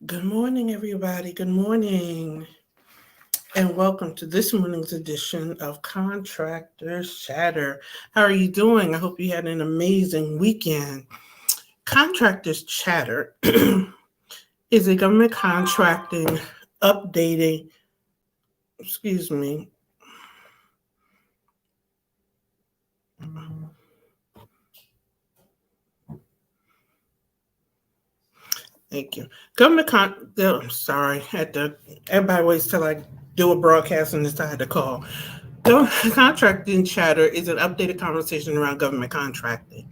Good morning, everybody. Good morning, and welcome to this morning's edition of Contractors Chatter. How are you doing? I hope you had an amazing weekend. Contractors Chatter is a government contracting updating, excuse me. Thank you. I'm sorry, everybody waits till I do a broadcast and decide to call. Contracting Chatter is an updated conversation around government contracting.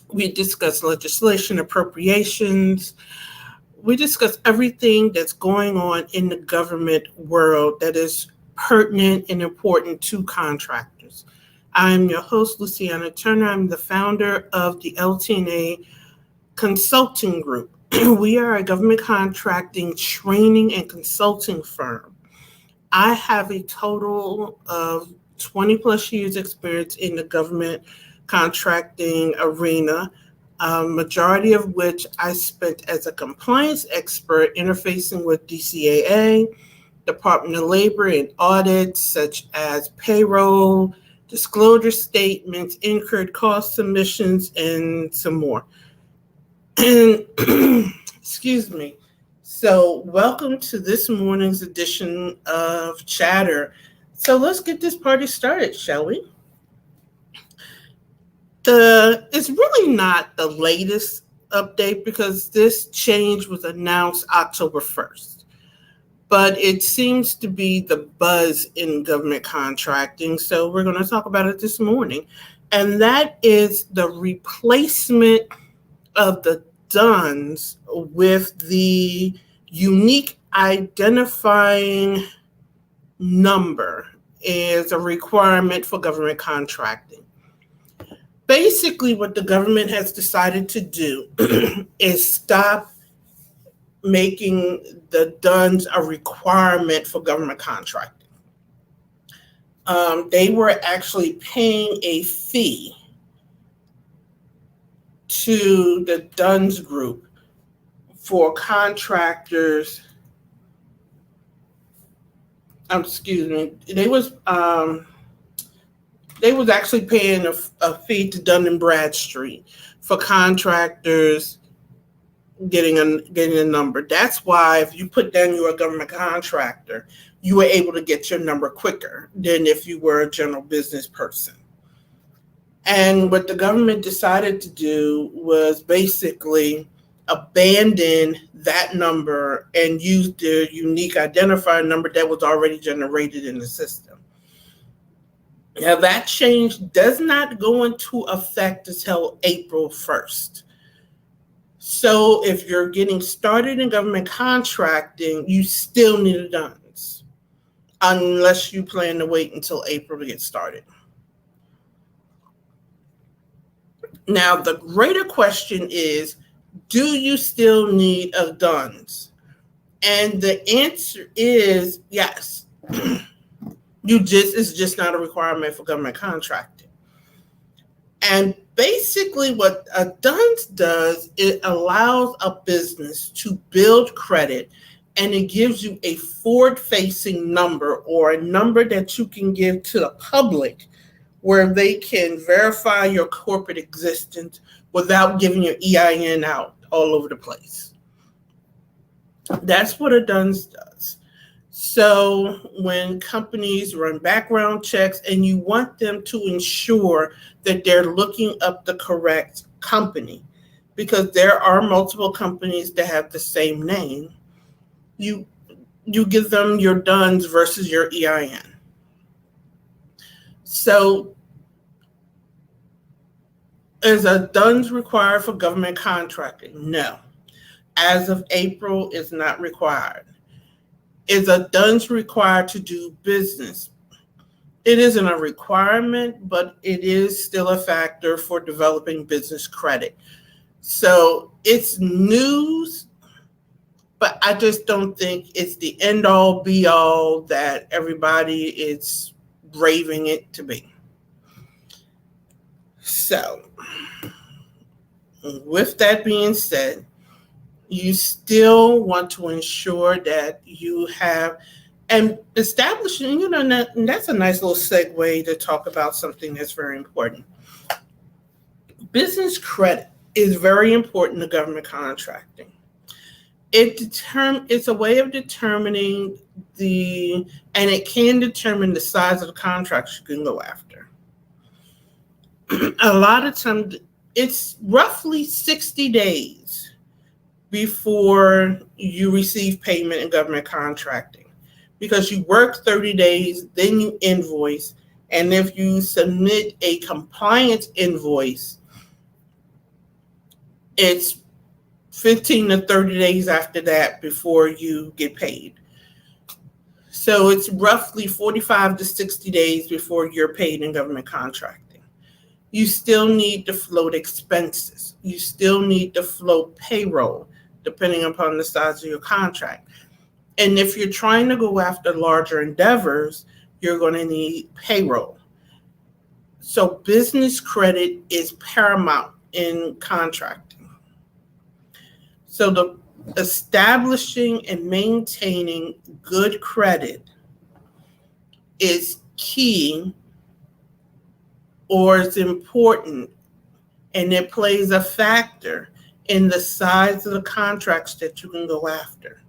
We discuss legislation, appropriations. We discuss everything that's going on in the government world that is pertinent and important to contractors. I'm your host, Luciana Turner. I'm the founder of the LT&A Consulting Group. We are a government contracting training and consulting firm. I have a total of 20 plus years experience in the government contracting arena, majority of which I spent as a compliance expert interfacing with DCAA, Department of Labor, and audits such as payroll, disclosure statements, incurred cost submissions, and some more. And excuse me. So, welcome to this morning's edition of Chatter. So, let's get this party started, shall we? It's really not the latest update because this change was announced October 1st. But it seems to be the buzz in government contracting. So, we're going to talk about it this morning. And that is the replacement of the DUNS with the unique identifying number is a requirement for government contracting. Basically, what the government has decided to do is stop making the DUNS a requirement for government contracting. They were actually paying a fee to the DUNS group for contractors. Excuse me. They was actually paying a fee to Dun& Bradstreet for contractors getting a number. That's why if you put down you're a government contractor, you were able to get your number quicker than if you were a general business person. And what the government decided to do was basically abandon that number and use the unique identifier number that was already generated in the system. Now, that change does not go into effect until April 1st. So if you're getting started in government contracting, you still need a DUNS, unless you plan to wait until April to get started. Now, the greater question is, do you still need a DUNS? And the answer is yes. It's just not a requirement for government contracting. And basically what a DUNS does, it allows a business to build credit, and it gives you a forward-facing number or a number that you can give to the public where they can verify your corporate existence without giving your EIN out all over the place. That's what a DUNS does. So when companies run background checks and you want them to ensure that they're looking up the correct company, because there are multiple companies that have the same name, you give them your DUNS versus your EIN. So is a DUNS required for government contracting? No. As of April, it's not required. Is a DUNS required to do business? It isn't a requirement, but it is still a factor for developing business credit. So it's news, but I just don't think it's the end all be all that everybody is raving it to be. So with that being said, You still want to ensure that you have, and establishing, and that's a nice little segue to talk about something that's very important. Business credit is very important to government contracting. It's a way of determining and it can determine the size of the contracts you can go after. A lot of times, it's roughly 60 days before you receive payment in government contracting, because you work 30 days, then you invoice, and if you submit a compliance invoice, it's 15 to 30 days after that before you get paid. So it's roughly 45 to 60 days before you're paid in government contracting. You still need to float expenses. You still need to float payroll, depending upon the size of your contract. And if you're trying to go after larger endeavors, you're going to need payroll. So business credit is paramount in contracting. So the establishing and maintaining good credit is key, or is important, and it plays a factor in the size of the contracts that you can go after.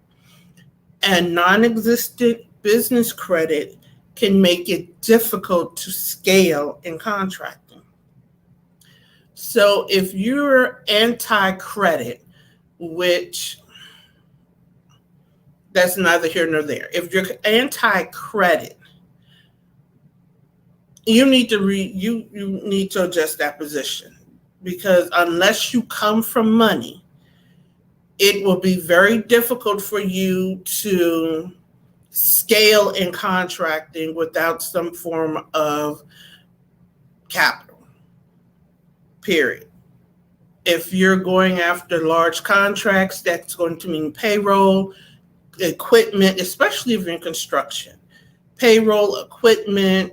And non-existent business credit can make it difficult to scale in contracting. So if you're anti-credit, which that's neither here nor there. If you're anti-credit, you need to adjust that position, because unless you come from money, it will be very difficult for you to scale in contracting without some form of capital, period. If you're going after large contracts, that's going to mean payroll, equipment, especially if you're in construction. Payroll, equipment,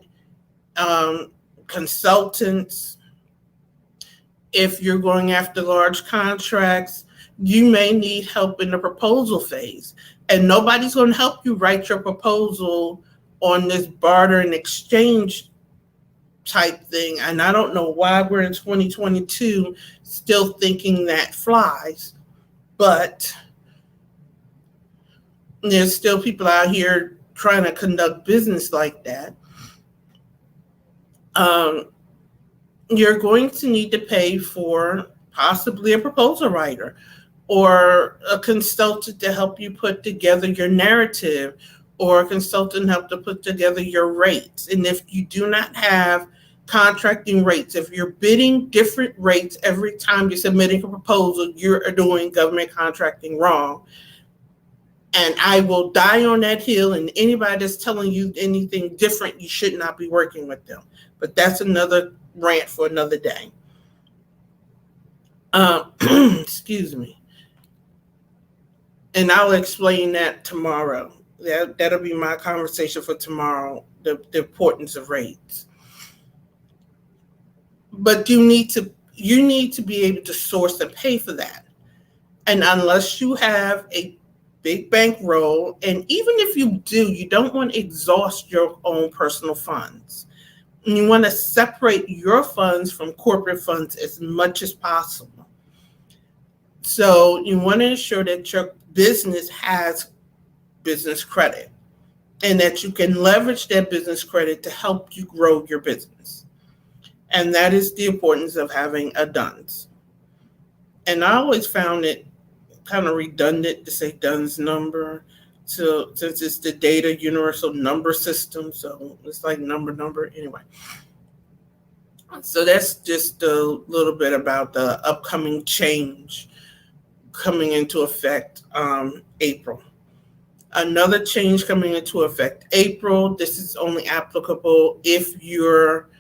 consultants. If you're going after large contracts, you may need help in the proposal phase. And nobody's going to help you write your proposal on this barter and exchange type thing. And I don't know why we're in 2022 still thinking that flies, but there's still people out here trying to conduct business like that. You're going to need to pay for possibly a proposal writer or a consultant to help you put together your narrative, or a consultant help to put together your rates. And if you do not have contracting rates, if you're bidding different rates every time you're submitting a proposal, you're doing government contracting wrong. And I will die on that hill, and anybody that's telling you anything different, you should not be working with them. But that's another rant for another day. Excuse me. And I'll explain that tomorrow. That'll be my conversation for tomorrow, the importance of rates. But you need to be able to source and pay for that. And unless you have a big bankroll, and even if you do, you don't want to exhaust your own personal funds. And you want to separate your funds from corporate funds as much as possible. So you want to ensure that your business has business credit, and that you can leverage that business credit to help you grow your business. And that is the importance of having a DUNS. And I always found it kind of redundant to say DUNS number, since it's the data universal number system. So it's like number anyway. So that's just a little bit about the upcoming change coming into effect April. Another change coming into effect April, this is only applicable if you're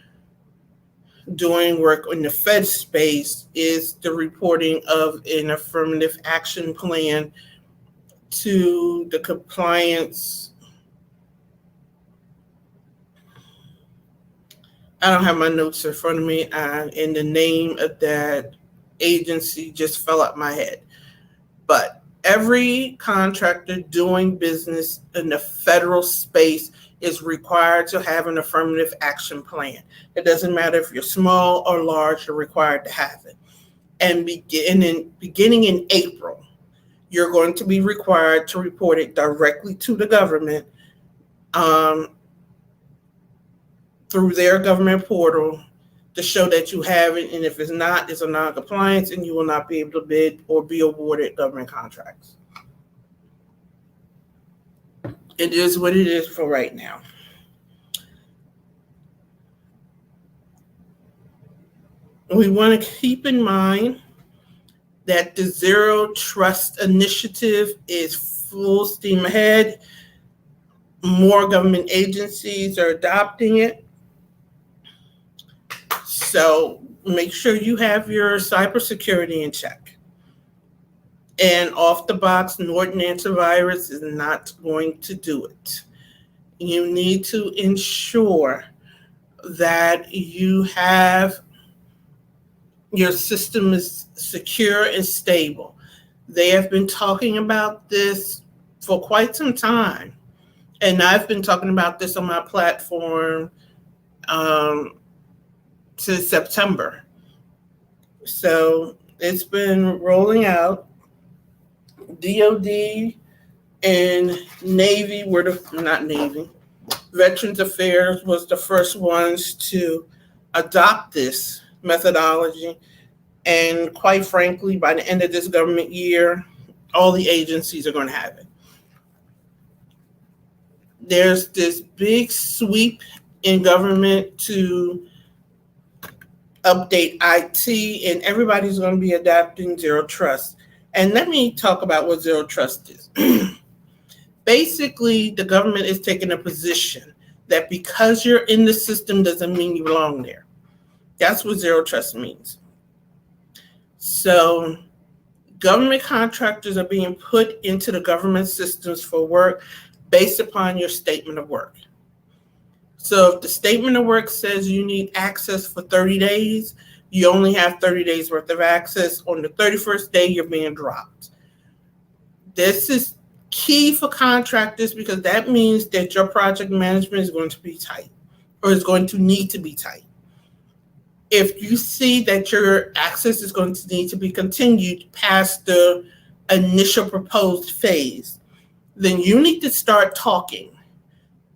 doing work in the Fed space, is the reporting of an affirmative action plan to the compliance. I don't have my notes in front of me, and the name of that agency just fell out my head. But every contractor doing business in the federal space is required to have an affirmative action plan. It doesn't matter if you're small or large, you're required to have it. And beginning in April, you're going to be required to report it directly to the government through their government portal to show that you have it. And if it's not, it's a non-compliance and you will not be able to bid or be awarded government contracts. It is what it is for right now. We want to keep in mind that the Zero Trust Initiative is full steam ahead. More government agencies are adopting it. So make sure you have your cybersecurity in check. And off the box, Norton Antivirus is not going to do it. You need to ensure that you have your system is secure and stable. They have been talking about this for quite some time. And I've been talking about this on my platform since September. So it's been rolling out. DOD and Navy Veterans Affairs was the first ones to adopt this methodology. And quite frankly, by the end of this government year, all the agencies are going to have it. There's this big sweep in government to update IT, and everybody's going to be adapting Zero Trust. And let me talk about what Zero Trust is. Basically, the government is taking a position that because you're in the system doesn't mean you belong there. That's what Zero Trust means. So government contractors are being put into the government systems for work based upon your statement of work. So if the statement of work says you need access for 30 days, you only have 30 days worth of access. On the 31st day, you're being dropped. This is key for contractors because that means that your project management is going to be tight or is going to need to be tight. If you see that your access is going to need to be continued past the initial proposed phase, then you need to start talking.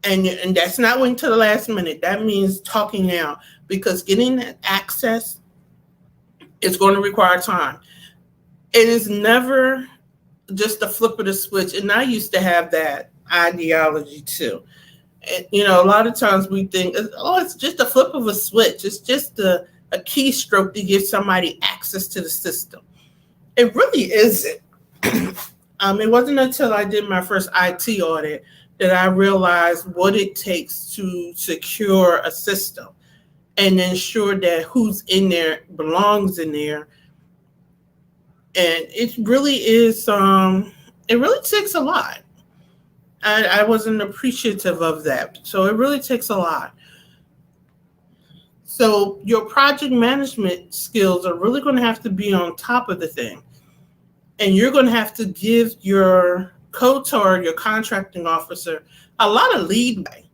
And that's not waiting till the last minute. That means talking now, because getting that access is going to require time. It is never just a flip of the switch. And I used to have that ideology too. And, a lot of times we think, oh, it's just a flip of a switch. It's just a keystroke to give somebody access to the system. It really isn't. It wasn't until I did my first IT audit that I realized what it takes to secure a system and ensure that who's in there belongs in there. And it really is, it really takes a lot. I wasn't appreciative of that. So it really takes a lot. So your project management skills are really going to have to be on top of the thing. And you're going to have to give your COTAR, your contracting officer, a lot of leeway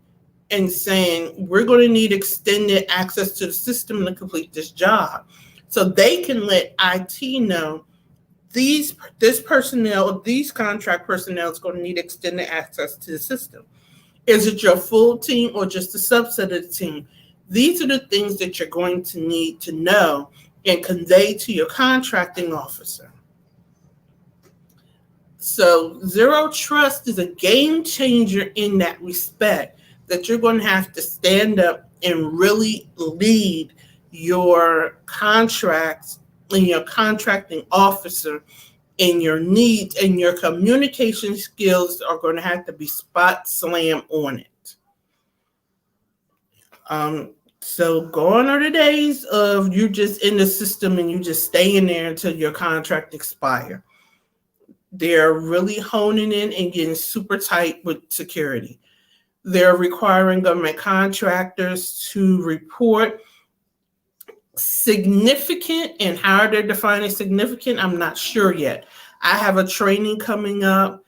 in saying, we're going to need extended access to the system to complete this job. So they can let IT know this personnel, these contract personnel is going to need extended access to the system. Is it your full team or just a subset of the team? These are the things that you're going to need to know and convey to your contracting officer. So Zero Trust is a game changer in that respect, that you're going to have to stand up and really lead your contracts and your contracting officer in your needs, and your communication skills are going to have to be spot slam on it. So gone are the days of you just in the system and you just staying there until your contract expires. They're really honing in and getting super tight with security. They're requiring government contractors to report significant, and how they're defining significant, I'm not sure yet. I have a training coming up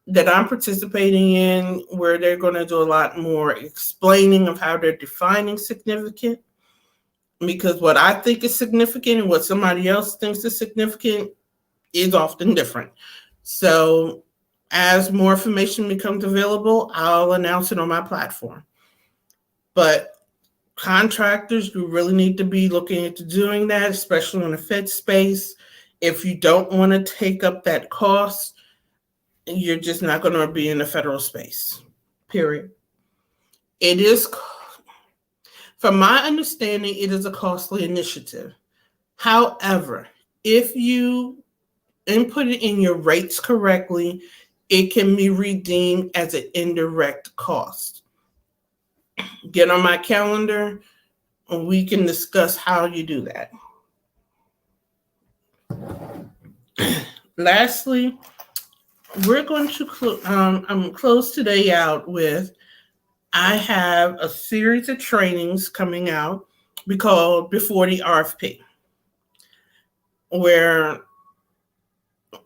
that I'm participating in where they're going to do a lot more explaining of how they're defining significant, because what I think is significant and what somebody else thinks is significant is often different. So as more information becomes available, I'll announce it on my platform. But contractors, you really need to be looking into doing that, especially in the Fed space. If you don't want to take up that cost, you're just not going to be in the federal space, period. It is, from my understanding, it is a costly initiative. However, if you input it in your rates correctly, it can be redeemed as an indirect cost. Get on my calendar and we can discuss how you do that. Lastly, we're going to close today out with, I have a series of trainings coming out called Before the RFP, where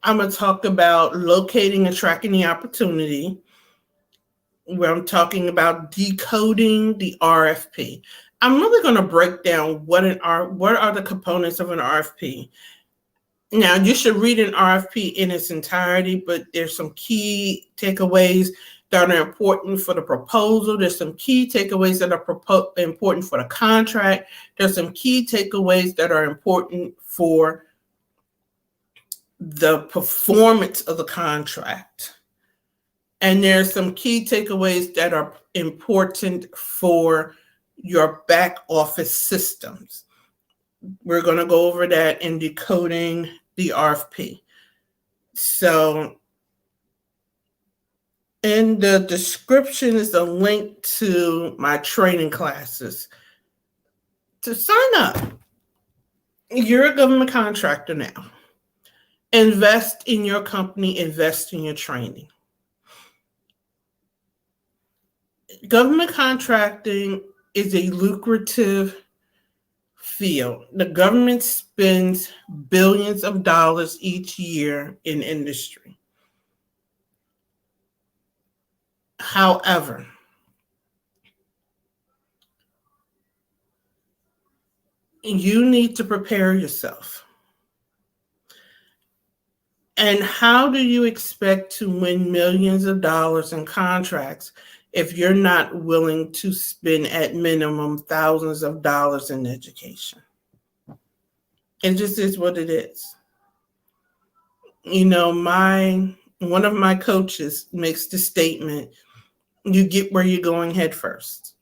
I'm going to talk about locating and tracking the opportunity, where I'm talking about decoding the RFP. I'm really going to break down what are the components of an RFP. Now, you should read an RFP in its entirety, but there's some key takeaways that are important for the proposal. There's some key takeaways that are important for the contract. There's some key takeaways that are important for the performance of the contract. And there's some key takeaways that are important for your back office systems. We're going to go over that in decoding the RFP. So in the description is a link to my training classes. To sign up, you're a government contractor now. Invest in your company, invest in your training. Government contracting is a lucrative field. The government spends billions of dollars each year in industry. However, you need to prepare yourself. And how do you expect to win millions of dollars in contracts if you're not willing to spend at minimum thousands of dollars in education? It just is what it is. You know, one of my coaches makes the statement, you get where you're going head first.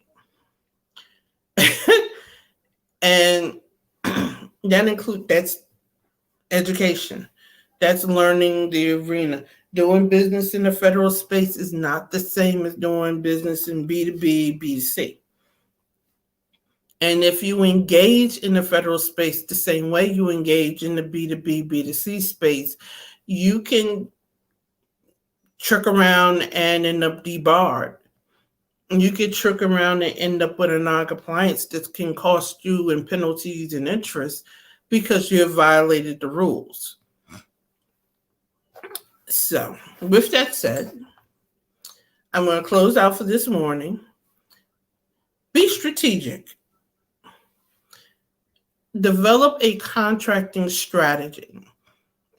And that's education. That's learning the arena. Doing business in the federal space is not the same as doing business in B2B, B2C. And if you engage in the federal space the same way you engage in the B2B, B2C space, you can trick around and end up debarred. You could trick around and end up with a non-compliance that can cost you in penalties and interest because you have violated the rules. So with that said, I'm going to close out for this morning. Be strategic. Develop a contracting strategy.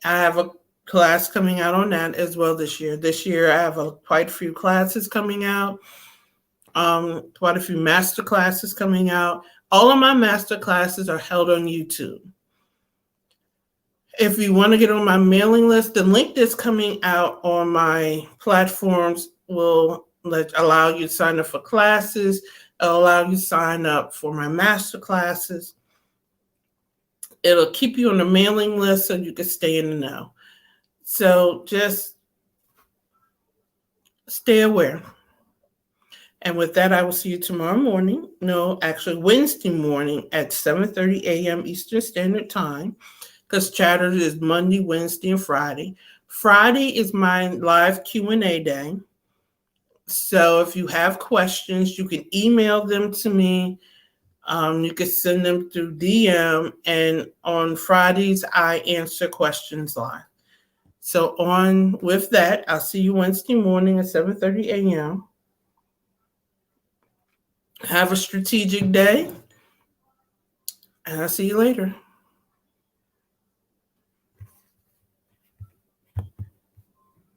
I have a class coming out on that as well this year. This year, I have quite a few classes coming out, quite a few master classes coming out. All of my master classes are held on YouTube. If you want to get on my mailing list, the link that's coming out on my platforms will allow you to sign up for classes. It'll allow you to sign up for my master classes. It'll keep you on the mailing list so you can stay in the know. So just stay aware. And with that, I will see you tomorrow morning. No, actually Wednesday morning at 7:30 a.m. Eastern Standard Time, because Chatter is Monday, Wednesday, and Friday. Friday is my live Q&A day. So if you have questions, you can email them to me. You can send them through DM. And on Fridays, I answer questions live. So on with that, I'll see you Wednesday morning at 7:30 a.m. Have a strategic day, and I'll see you later.